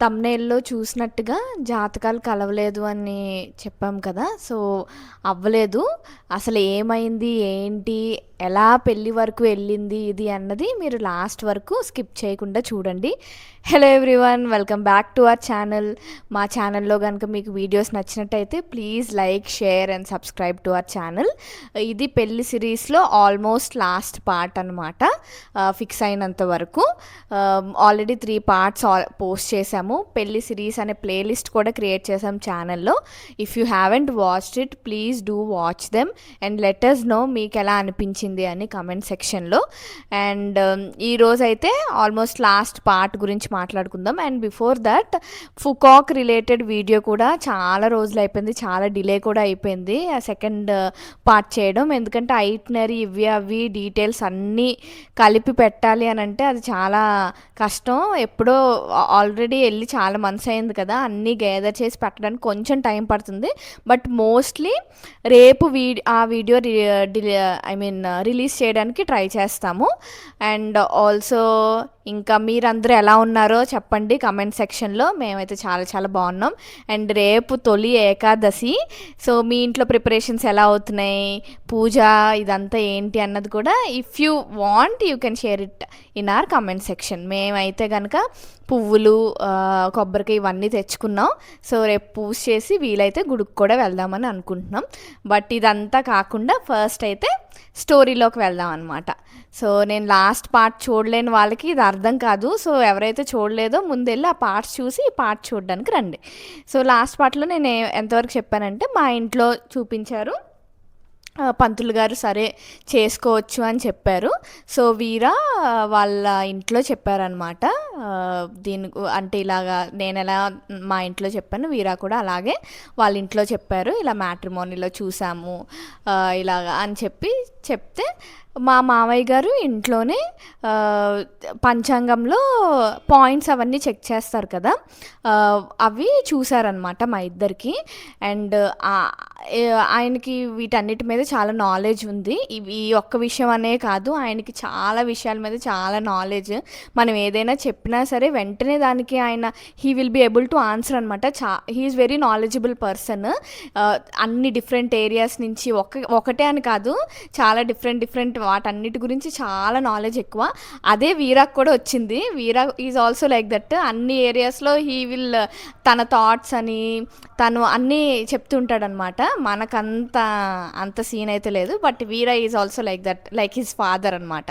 థంబ్‌నెయిల్‌లో చూసినట్టుగా జాతకాలు కలవలేదు అని చెప్పాం కదా! సో, అవ్వలేదు. అసలు ఏమైంది? ఏంటి? ఎలా పెళ్లి వరకు వెళ్ళింది ఇది అన్నది మీరు లాస్ట్ వరకు స్కిప్ చేయకుండా చూడండి. Hello everyone! Welcome back to our channel. మా ఛానల్‌లో గనుక మీకు వీడియోస్ నచ్చినట్టయితే please like, share and subscribe to our channel. ఇది పెళ్లి సిరీస్‌లో ఆల్మోస్ట్ లాస్ట్ పార్ట్ అనమాట. ఫిక్స్ అయినంత వరకు. ఆల్రెడీ 3 పార్ట్స్ పోస్ట్ చేశాము. పెళ్లి సిరీస్ అనే ప్లేలిస్ట్ కూడా క్రియేట్ చేసాం ఛానల్లో. If you haven't watched it please do watch them and let us know మీకు ఎలా అనిపించింది అని కమెంట్ సెక్షన్లో. అండ్ ఈరోజు అయితే ఆల్మోస్ట్ లాస్ట్ పార్ట్ గురించి మాట్లాడుకుందాం. అండ్ బిఫోర్ దట్ ఫుకాక్ రిలేటెడ్ వీడియో కూడా చాలా రోజులు అయిపోయింది, చాలా డిలే కూడా అయిపోయింది ఆ సెకండ్ పార్ట్ చేయడం. ఎందుకంటే ఐట్నరీ ఇవి అవి డీటెయిల్స్ అన్నీ కలిపి పెట్టాలి అని అంటే అది చాలా కష్టం. ఎప్పుడో ఆల్రెడీ వెళ్ళి చాలా మంత్స్ అయింది కదా, అన్నీ గ్యాదర్ చేసి పెట్టడానికి కొంచెం టైం పడుతుంది. బట్ మోస్ట్లీ రేపు ఆ వీడియో రిలీజ్ చేయడానికి ట్రై చేస్తాము. అండ్ ఆల్సో ఇంకా మీరందరూ ఎలా ఉన్నారో చెప్పండి కమెంట్ సెక్షన్లో. మేమైతే చాలా చాలా బాగున్నాం. అండ్ రేపు తొలి ఏకాదశి. సో మీ ఇంట్లో ప్రిపరేషన్స్ ఎలా అవుతున్నాయి, పూజ ఇదంతా ఏంటి అన్నది కూడా if you want you can share it in our comment section. మేమైతే కనుక పువ్వులు, కొబ్బరికాయ ఇవన్నీ తెచ్చుకున్నాం. సో రేపు పూజ చేసి వీలైతే గుడికి కూడా వెళ్దామని అనుకుంటున్నాం. బట్ ఇదంతా కాకుండా ఫస్ట్ అయితే స్టోరీలోకి వెళ్దాం అనమాట. సో నేను లాస్ట్ పార్ట్ చూడలేని వాళ్ళకి ఇది అర్థం కాదు. సో ఎవరైతే చూడలేదో ముందెళ్ళి ఆ పార్ట్స్ చూసి ఈ పార్ట్ చూడడానికి రండి. సో లాస్ట్ పార్ట్లో నేను ఎంతవరకు చెప్పానంటే మా ఇంట్లో చూపించారు, పంతులు గారు సరే చేసుకోవచ్చు అని చెప్పారు. సో వీరా వాళ్ళ ఇంట్లో చెప్పారనమాట. దీని అంటే ఇలాగా నేను ఎలా మా ఇంట్లో చెప్పాను, వీరా కూడా అలాగే వాళ్ళ ఇంట్లో చెప్పారు. ఇలా మ్యాట్రిమోనీలో చూసాము ఇలాగా అని చెప్తే మా మామయ్య గారు ఇంట్లోనే పంచాంగంలో పాయింట్స్ అవన్నీ చెక్ చేస్తారు కదా, అవి చూసారనమాట మా ఇద్దరికి. అండ్ ఆయనకి వీటన్నిటి మీద చాలా నాలెడ్జ్ ఉంది. ఈ ఒక్క విషయం అనే కాదు, ఆయనకి చాలా విషయాల మీద చాలా నాలెడ్జ్. మనం ఏదైనా చెప్పినా సరే వెంటనే దానికి ఆయన he will be able to answer అనమాట. He is very knowledgeable person. అన్ని డిఫరెంట్ ఏరియాస్ నుంచి ఒకటే అని కాదు, చాలా డిఫరెంట్ వాటన్నిటి గురించి చాలా నాలెడ్జ్ ఎక్కువ. అదే వీరాకు కూడా వచ్చింది. వీరా ఈజ్ ఆల్సో లైక్ దట్. అన్ని ఏరియాస్లో హీ విల్ తన థాట్స్ అని తను అన్నీ చెప్తుంటాడనమాట. అంత సీన్ అయితే లేదు. But Veera is also like that, like his father అనమాట.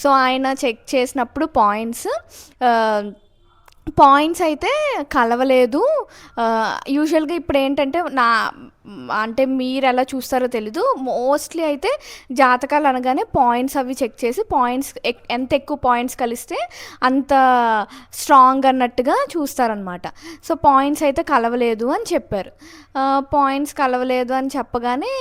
సో ఆయన చెక్ చేసినప్పుడు పాయింట్స్ అయితే కలవలేదు. యూజువల్గా ఇప్పుడు ఏంటంటే అంటే మీరు ఎలా చూస్తారో తెలీదు, మోస్ట్లీ అయితే జాతకాలు అనగానే పాయింట్స్ అవి చెక్ చేసి పాయింట్స్ ఎంత ఎక్కువ పాయింట్స్ కలిస్తే అంత స్ట్రాంగ్ అన్నట్టుగా చూస్తారనమాట. సో పాయింట్స్ అయితే కలవలేదు అని చెప్పారు. పాయింట్స్ కలవలేదు అని చెప్పగానే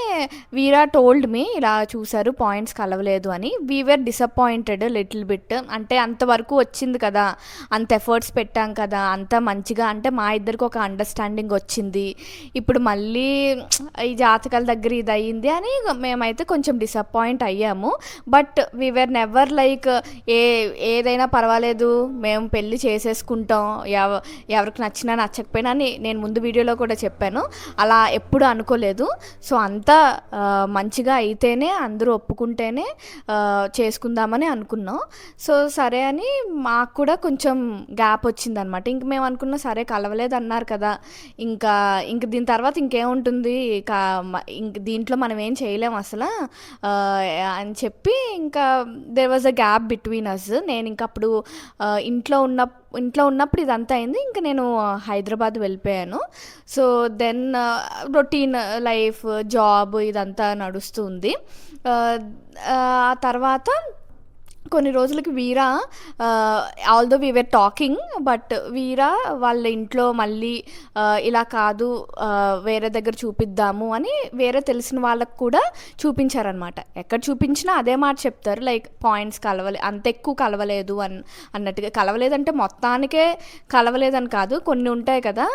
వీరా టోల్డ్ మీ ఇలా చూసారు పాయింట్స్ కలవలేదు అని. We were disappointed little bit. అంటే అంతవరకు వచ్చింది కదా, అంత ఎఫర్ట్స్ పెట్టాం కదా, అంత మంచిగా అంటే మా ఇద్దరికి ఒక అండర్స్టాండింగ్ వచ్చింది. ఇప్పుడు మళ్ళీ ఈ జాతకాల దగ్గర ఇది అయ్యింది అని మేమైతే కొంచెం డిసప్పాయింట్ అయ్యాము. But we were never like ఏదైనా పర్వాలేదు మేము పెళ్ళి చేసేసుకుంటాం, ఎవరికి నచ్చినా నచ్చకపోయినా అని నేను ముందు వీడియోలో కూడా చెప్పాను. అలా ఎప్పుడు అనుకోలేదు. సో అంతా మంచిగా అయితేనే, అందరూ ఒప్పుకుంటేనే చేసుకుందామని అనుకున్నాం. సో సరే అని మాకు కూడా కొంచెం గ్యాప్ వచ్చిందనమాట. ఇంక మేము అనుకున్నాం సరే కలవలేదు అన్నారు కదా, ఇంకా దీని తర్వాత ఇంకేముంటుంది, ఇంక దీంట్లో మనం ఏం చేయలేం అసలు అని చెప్పి ఇంకా there was a gap between us. నేను ఇంక అప్పుడు ఇంట్లో ఉన్నప్పుడు ఇదంతా అయింది. ఇంకా నేను హైదరాబాద్ వెళ్ళిపోయాను. So then routine life, job ఇదంతా నడుస్తుంది. ఆ తర్వాత కొన్ని రోజులకి Veera, although we were talking, but Veera వాళ్ళ ఇంట్లో మళ్ళీ ఇలా కాదు వేరే దగ్గర చూపిద్దాము అని వేరే తెలిసిన వాళ్ళకు కూడా చూపించారనమాట. ఎక్కడ చూపించినా అదే మాట చెప్తారు, లైక్ పాయింట్స్ అంత ఎక్కువ కలవలేదు అన్నట్టుగా. కలవలేదంటే మొత్తానికే కలవలేదని కాదు, కొన్ని ఉంటాయి కదా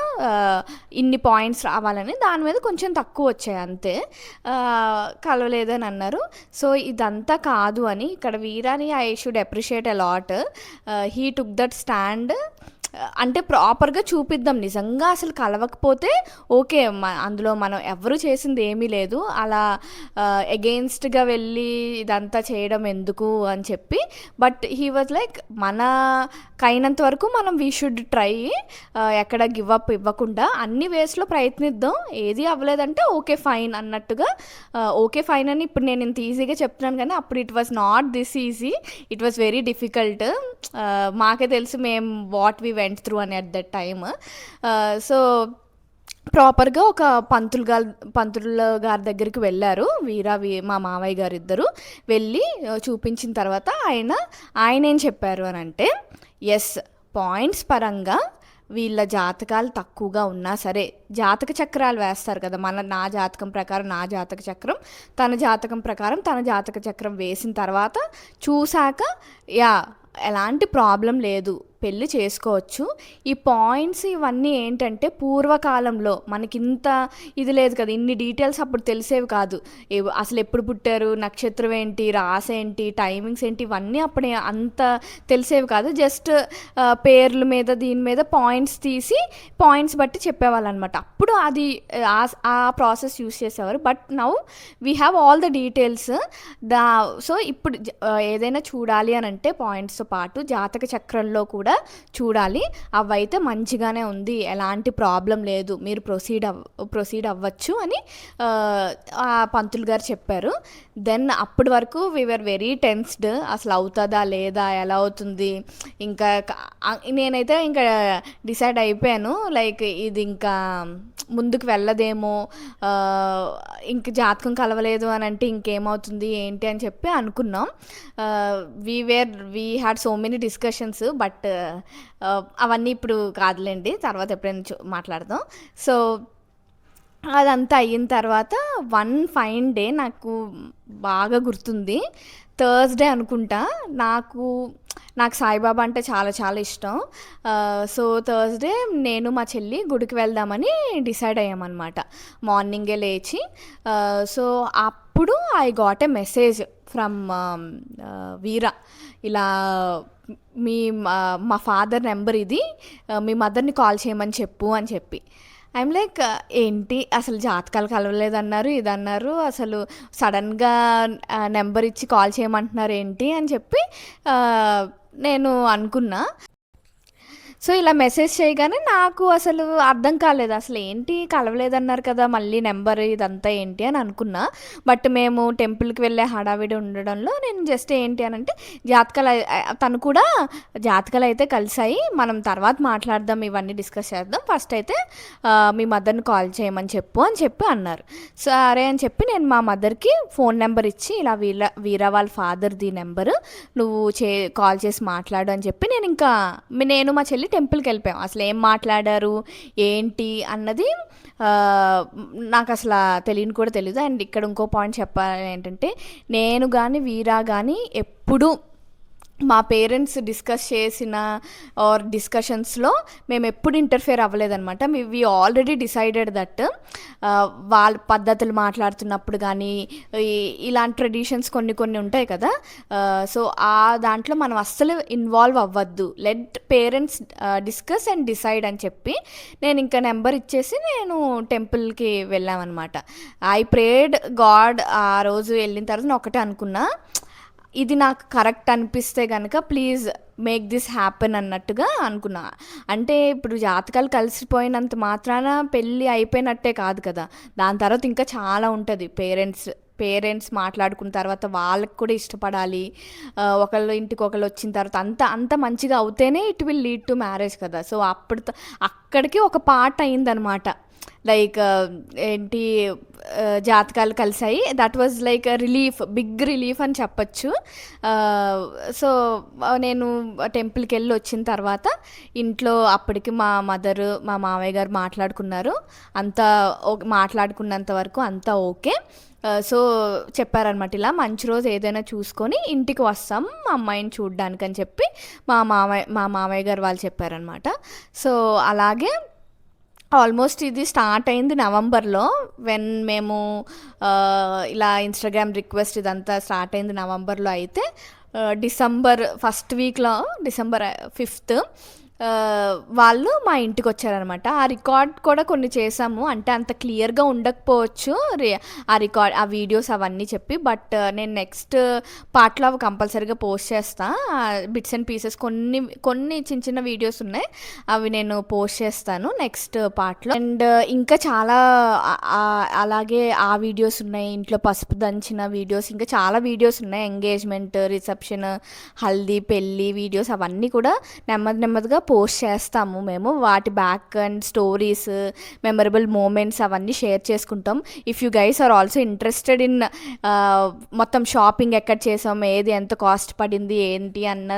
ఇన్ని పాయింట్స్ రావాలని, దాని మీద కొంచెం తక్కువ వచ్చాయి అంతే, కలవలేదని అన్నారు. సో ఇదంతా కాదు అని ఇక్కడ వీరాని I should appreciate a lot. He took that stand. అంటే ప్రాపర్గా చూపిద్దాం. నిజంగా అసలు కలవకపోతే ఓకే, అందులో మనం ఎవరు చేసింది ఏమీ లేదు, అలా ఎగెయిన్స్ట్గా వెళ్ళి ఇదంతా చేయడం ఎందుకు అని చెప్పి. బట్ హీ వాజ్ లైక్, మనకైనంత వరకు మనం వీ షుడ్ ట్రై, ఎక్కడ గివ్ అప్ ఇవ్వకుండా అన్ని వేస్లో ప్రయత్నిద్దాం, ఏది అవ్వలేదంటే ఓకే ఫైన్ అన్నట్టుగా. ఓకే ఫైన్ అని ఇప్పుడు నేను ఇంత ఈజీగా చెప్తున్నాను, కానీ అప్పుడు it was not this easy, it was very difficult. మాకే తెలుసు మేము వాట్ వీ వెంట్ త్రూ అని అట్ దట్ టైమ్. సో ప్రాపర్గా ఒక పంతులు గారి దగ్గరికి వెళ్ళారు మా మావయ్య గారు ఇద్దరు వెళ్ళి చూపించిన తర్వాత ఆయన ఏం చెప్పారు అని అంటే, ఎస్, పాయింట్స్ పరంగా వీళ్ళ జాతకాలు తక్కువగా ఉన్నా సరే, జాతక చక్రాలు వేస్తారు కదా, నా జాతకం ప్రకారం నా జాతక చక్రం, తన జాతకం ప్రకారం తన జాతక చక్రం వేసిన తర్వాత చూశాక ఎలాంటి ప్రాబ్లం లేదు, పెళ్ళి చేసుకోవచ్చు. ఈ పాయింట్స్ ఇవన్నీ ఏంటంటే పూర్వకాలంలో మనకింత ఇది లేదు కదా, ఇన్ని డీటెయిల్స్ అప్పుడు తెలిసేవి కాదు. అసలు ఎప్పుడు పుట్టారు, నక్షత్రం ఏంటి, రాశి ఏంటి, టైమింగ్స్ ఏంటి, ఇవన్నీ అప్పుడే అంత తెలిసేవి కాదు. జస్ట్ పేర్ల మీద దీని మీద పాయింట్స్ తీసి పాయింట్స్ బట్టి చెప్పేవాళ్ళు అనమాట. అప్పుడు అది ఆ ప్రాసెస్ యూస్ చేసేవారు. But now we have all the details. So ఇప్పుడు ఏదైనా చూడాలి అని అంటే పాయింట్స్తో పాటు జాతక చక్రంలో కూడా చూడాలి. అవైతే మంచిగానే ఉంది, ఎలాంటి ప్రాబ్లం లేదు, మీరు ప్రొసీడ్ అవ్వచ్చు అని ఆ పంతులు గారు చెప్పారు. దెన్ అప్పటి వరకు వీఆర్ వెరీ టెన్స్డ్, అసలు అవుతుందా లేదా, ఎలా అవుతుంది, ఇంకా నేనైతే ఇంకా డిసైడ్ అయిపోయాను, లైక్ ఇది ఇంకా ముందుకు వెళ్ళదేమో, ఇంక జాతకం కలవలేదు అని అంటే ఇంకేమవుతుంది ఏంటి అని చెప్పి అనుకున్నాం. We had so many discussions, but అవన్నీ ఇప్పుడు కాదులేండి, తర్వాత ఎప్పుడైనా మాట్లాడదాం. సో అదంతా అయిన తర్వాత వన్ ఫైన్ డే నాకు బాగా గుర్తుంది, థర్స్డే అనుకుంటా. నాకు సాయిబాబా అంటే చాలా చాలా ఇష్టం. సో థర్స్డే నేను మా చెల్లి గుడికి వెళ్దామని డిసైడ్ అయ్యామన్నమాట, మార్నింగే లేచి. సో అప్పుడు I got a message from Veera, ఇలా మా ఫాదర్ నెంబర్ ఇది, మీ మదర్ని కాల్ చేయమని చెప్పు అని చెప్పి. ఐఎమ్ లైక్, ఏంటి అసలు జాతకాలు కలవలేదన్నారు, ఇదన్నారు, అసలు సడన్గా నెంబర్ ఇచ్చి కాల్ చేయమంటున్నారు ఏంటి అని చెప్పి నేను అనుకున్నా. సో ఇలా మెసేజ్ చేయగానే నాకు అసలు అర్థం కాలేదు, అసలు ఏంటి కలవలేదన్నారు కదా, మళ్ళీ నెంబర్ ఇదంతా ఏంటి అని అనుకున్నా. బట్ మేము టెంపుల్కి వెళ్ళే హడావిడి ఉండడంలో నేను జస్ట్ ఏంటి అని అంటే, తను కూడా జాతకాలు అయితే కలిసాయి, మనం తర్వాత మాట్లాడదాం, ఇవన్నీ డిస్కస్ చేద్దాం, ఫస్ట్ అయితే మీ మదర్ని కాల్ చేయమని చెప్పు అని చెప్పి అన్నారు. సరే అని చెప్పి నేను మా మదర్కి ఫోన్ నెంబర్ ఇచ్చి, ఇలా వీరా వాళ్ళ ఫాదర్ది నెంబరు, నువ్వు కాల్ చేసి మాట్లాడు అని చెప్పి నేను మా చెల్లి టెంపుల్కి వెళ్ళిపోయాం. అసలు ఏం మాట్లాడారు ఏంటి అన్నది నాకు అసలు తెలియని కూడా తెలియదు. అండ్ ఇక్కడ ఇంకో పాయింట్ చెప్పాలి ఏంటంటే, నేను కానీ వీరా కానీ ఎప్పుడు మా పేరెంట్స్ డిస్కస్ చేసిన డిస్కషన్స్లో మేము ఎప్పుడు ఇంటర్ఫియర్ అవ్వలేదన్నమాట. వి ఆల్రెడీ డిసైడెడ్ దట్ వాళ్ళ పద్ధతులు మాట్లాడుతున్నప్పుడు కానీ ఇలాంటి ట్రెడిషన్స్ కొన్ని ఉంటాయి కదా, సో ఆ దాంట్లో మనం అస్సలు ఇన్వాల్వ్ అవ్వద్దు, let parents discuss and decide అని చెప్పి నేను ఇంకా నెంబర్ ఇచ్చేసి నేను టెంపుల్కి వెళ్ళామన్నమాట. I prayed God. ఆ రోజు వెళ్ళిన తర్వాత నేను ఒకటే అనుకున్నా, ఇది నాకు కరెక్ట్ అనిపిస్తే కనుక ప్లీజ్ మేక్ దిస్ హ్యాపెన్ అన్నట్టుగా అనుకున్నా. అంటే ఇప్పుడు జాతకాలు కలిసిపోయినంత మాత్రాన పెళ్ళి అయిపోయినట్టే కాదు కదా, దాని తర్వాత ఇంకా చాలా ఉంటుంది. పేరెంట్స్ మాట్లాడుకున్న తర్వాత వాళ్ళకి కూడా ఇష్టపడాలి, ఒకళ్ళు ఇంటికి ఒకళ్ళు వచ్చిన తర్వాత అంత మంచిగా అవుతేనే it will lead to marriage కదా. సో అక్కడికి ఒక పార్ట్ అయిందనమాట, లైక్ ఏంటి జాతకాలు కలిసాయి. That was like big relief అని చెప్పచ్చు. సో నేను టెంపుల్కి వెళ్ళి వచ్చిన తర్వాత ఇంట్లో అప్పటికి మా మదరు మా మామయ్య గారు మాట్లాడుకున్నారు, మాట్లాడుకున్నంత వరకు అంతా ఓకే. సో చెప్పారనమాట, ఇలా మంచి రోజు ఏదైనా చూసుకొని ఇంటికి వస్తాం మా అమ్మాయిని చూడ్డానికి అని చెప్పి మా మామయ్య గారు వాళ్ళు చెప్పారనమాట. సో అలాగే ఆల్మోస్ట్ ఇది స్టార్ట్ అయింది నవంబర్లో, వెన్ మేము ఇలా ఇన్స్టాగ్రామ్ రిక్వెస్ట్ ఇదంతా స్టార్ట్ అయింది నవంబర్లో. అయితే డిసెంబర్ ఫస్ట్ వీక్లో, డిసెంబర్ 5th వాళ్ళు మా ఇంటికి వచ్చారనమాట. ఆ రికార్డ్ కూడా కొన్ని చేసాము. అంటే అంత క్లియర్గా ఉండకపోవచ్చు ఆ వీడియోస్ అవన్నీ చెప్పి, బట్ నేను నెక్స్ట్ పార్ట్లో అవి కంపల్సరీగా పోస్ట్ చేస్తా. బిట్స్ అండ్ పీసెస్ కొన్ని కొన్ని చిన్న చిన్న వీడియోస్ ఉన్నాయి, అవి నేను పోస్ట్ చేస్తాను నెక్స్ట్ పార్ట్లో. అండ్ ఇంకా చాలా అలాగే ఆ వీడియోస్ ఉన్నాయి, ఇంట్లో పసుపు దంచిన వీడియోస్, ఇంకా చాలా వీడియోస్ ఉన్నాయి, ఎంగేజ్మెంట్, రిసెప్షన్, హల్దీ, పెళ్ళి వీడియోస్ అవన్నీ కూడా నెమ్మదిగా పోస్ట్ చేస్తాము మేము. వాటి back and stories, memorable moments అవన్నీ షేర్ చేసుకుంటాం. If you guys are also interested in మొత్తం షాపింగ్ ఎక్కడ చేసాం, ఏది ఎంత కాస్ట్ పడింది ఏంటి అన్న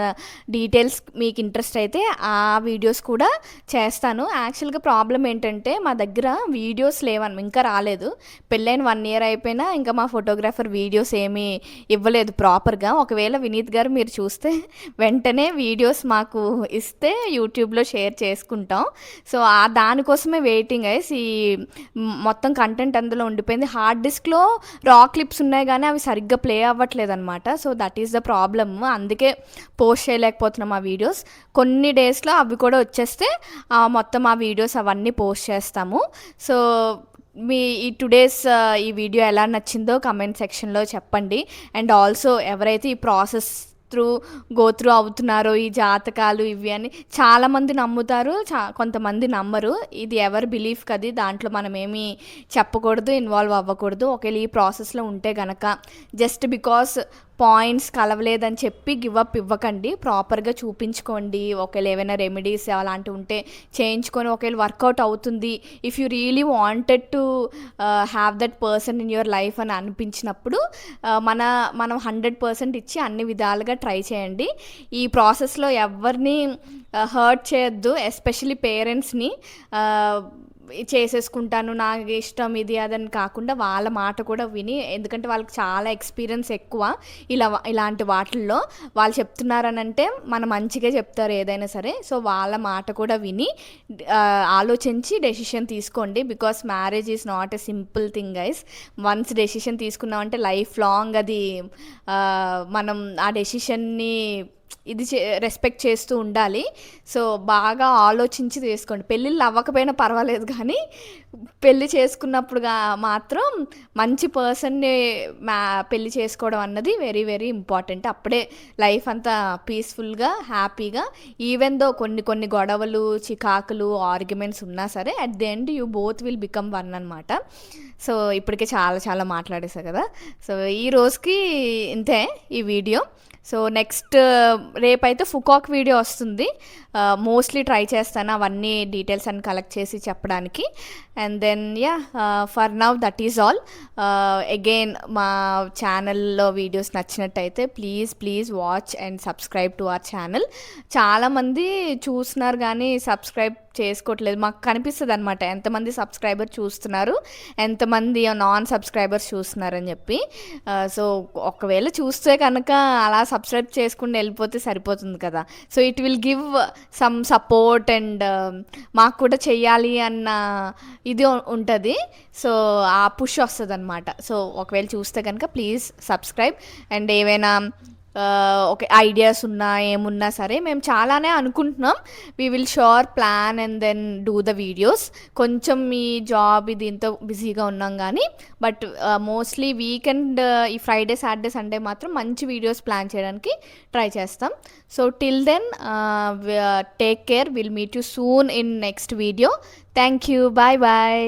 డీటెయిల్స్ మీకు ఇంట్రెస్ట్ అయితే ఆ వీడియోస్ కూడా చేస్తాను. యాక్చువల్గా ప్రాబ్లం ఏంటంటే మా దగ్గర వీడియోస్ లేవని ఇంకా రాలేదు. పెళ్ళైన 1 year అయిపోయినా ఇంకా మా ఫోటోగ్రాఫర్ వీడియోస్ ఏమీ ఇవ్వలేదు ప్రాపర్గా. ఒకవేళ వినీత్ గారు మీరు చూస్తే వెంటనే వీడియోస్ మాకు ఇస్తే యూట్యూబ్లో షేర్ చేసుకుంటాం. సో దానికోసమే వెయిటింగ్ గైస్. ఈ మొత్తం కంటెంట్ అందులో ఉండిపోయింది. హార్డ్ డిస్క్లో రా క్లిప్స్ ఉన్నాయి కానీ అవి సరిగ్గా ప్లే అవ్వట్లేదు అనమాట. So that is the problem. అందుకే పోస్ట్ చేయలేకపోతున్నాం ఆ వీడియోస్. కొన్ని డేస్లో అవి కూడా వచ్చేస్తే మొత్తం ఆ వీడియోస్ అవన్నీ పోస్ట్ చేస్తాము. సో ఈ టుడేస్ ఈ వీడియో ఎలా నచ్చిందో కమెంట్ సెక్షన్లో చెప్పండి. అండ్ ఆల్సో ఎవరైతే ఈ ప్రాసెస్ గో త్రూ అవుతున్నారో, ఈ జాతకాలు ఇవి అని చాలామంది నమ్ముతారు, కొంతమంది నమ్మరు. ఇది ఎవరి బిలీఫ్ కది, దాంట్లో మనం ఏమీ చెప్పకూడదు, ఇన్వాల్వ్ అవ్వకూడదు. ఒకవేళ ఈ ప్రాసెస్లో ఉంటే గనక జస్ట్ బికాస్ పాయింట్స్ కలవలేదని చెప్పి గివప్ ఇవ్వకండి, ప్రాపర్గా చూపించుకోండి. ఒకవేళ ఏమైనా రెమెడీస్ అలాంటివి ఉంటే చేయించుకొని ఒకవేళ వర్కౌట్ అవుతుంది, if you really wanted to have that person in your life అని అనిపించినప్పుడు మనం 100% ఇచ్చి అన్ని విధాలుగా ట్రై చేయండి. ఈ ప్రాసెస్లో ఎవరిని హర్ట్ చేయొద్దు, ఎస్పెషలీ పేరెంట్స్ని. చేసేసుకుంటాను, నాకు ఇష్టం ఇది అదని కాకుండా వాళ్ళ మాట కూడా విని, ఎందుకంటే వాళ్ళకి చాలా ఎక్స్పీరియన్స్ ఎక్కువ ఇలాంటి వాటిల్లో. వాళ్ళు చెప్తున్నారనంటే మన మంచిగా చెప్తారు ఏదైనా సరే. సో వాళ్ళ మాట కూడా విని ఆలోచించి డెసిషన్ తీసుకోండి. Because marriage is not a simple thing guys. Once decision తీసుకున్నామంటే లైఫ్ లాంగ్ అది మనం ఆ డెసిషన్ని రెస్పెక్ట్ చేస్తూ ఉండాలి. సో బాగా ఆలోచించి తీసుకోండి. పెళ్ళిళ్ళు అవ్వకపోయినా పర్వాలేదు కానీ పెళ్ళి చేసుకున్నప్పుడుగా మాత్రం మంచి పర్సన్ని పెళ్ళి చేసుకోవడం అన్నది వెరీ వెరీ ఇంపార్టెంట్. అప్పుడే లైఫ్ అంతా పీస్ఫుల్గా హ్యాపీగా, ఈవెన్ దో కొన్ని గొడవలు, చికాకులు, ఆర్గ్యుమెంట్స్ ఉన్నా సరే at the end you both will become one అనమాట. సో ఇప్పటికే చాలా మాట్లాడేసా కదా. సో ఈ రోజుకి ఇంతే ఈ వీడియో. సో నెక్స్ట్ రేపైతే ఫుకాక్ వీడియో వస్తుంది. మోస్ట్లీ ట్రై చేస్తాను అవన్నీ డీటెయిల్స్ అన్ని కలెక్ట్ చేసి చెప్పడానికి. And then for now that is all. Again మా ఛానల్లో వీడియోస్ నచ్చినట్టయితే please watch and subscribe to our channel. చాలామంది చూస్తున్నారు కానీ సబ్స్క్రైబ్ చేసుకోవట్లేదు. మాకు కనిపిస్తుంది అనమాట ఎంతమంది సబ్స్క్రైబర్ చూస్తున్నారు, ఎంతమంది నాన్ సబ్స్క్రైబర్స్ చూస్తున్నారని చెప్పి. సో ఒకవేళ చూస్తే కనుక అలా సబ్స్క్రైబ్ చేసుకుని వెళ్ళిపోతే సరిపోతుంది కదా. So it will give some support and మాకు కూడా చెయ్యాలి అన్న ఇది ఉంటుంది. సో ఆ పుష్ వస్తుంది అనమాట. సో ఒకవేళ చూస్తే కనుక ప్లీజ్ సబ్స్క్రైబ్. అండ్ ఏవైనా ఓకే ఐడియాస్ ఉన్నా ఏమున్నా సరే మేము చాలానే అనుకుంటున్నాం. We will sure plan and then do the videos. కొంచెం ఈ జాబ్ దీంతో బిజీగా ఉన్నాం కానీ బట్ మోస్ట్లీ వీకెండ్ ఈ ఫ్రైడే, సాటర్డే, సండే మాత్రం మంచి వీడియోస్ ప్లాన్ చేయడానికి ట్రై చేస్తాం. So till then take care. Will meet you soon in next video. Thank you. Bye.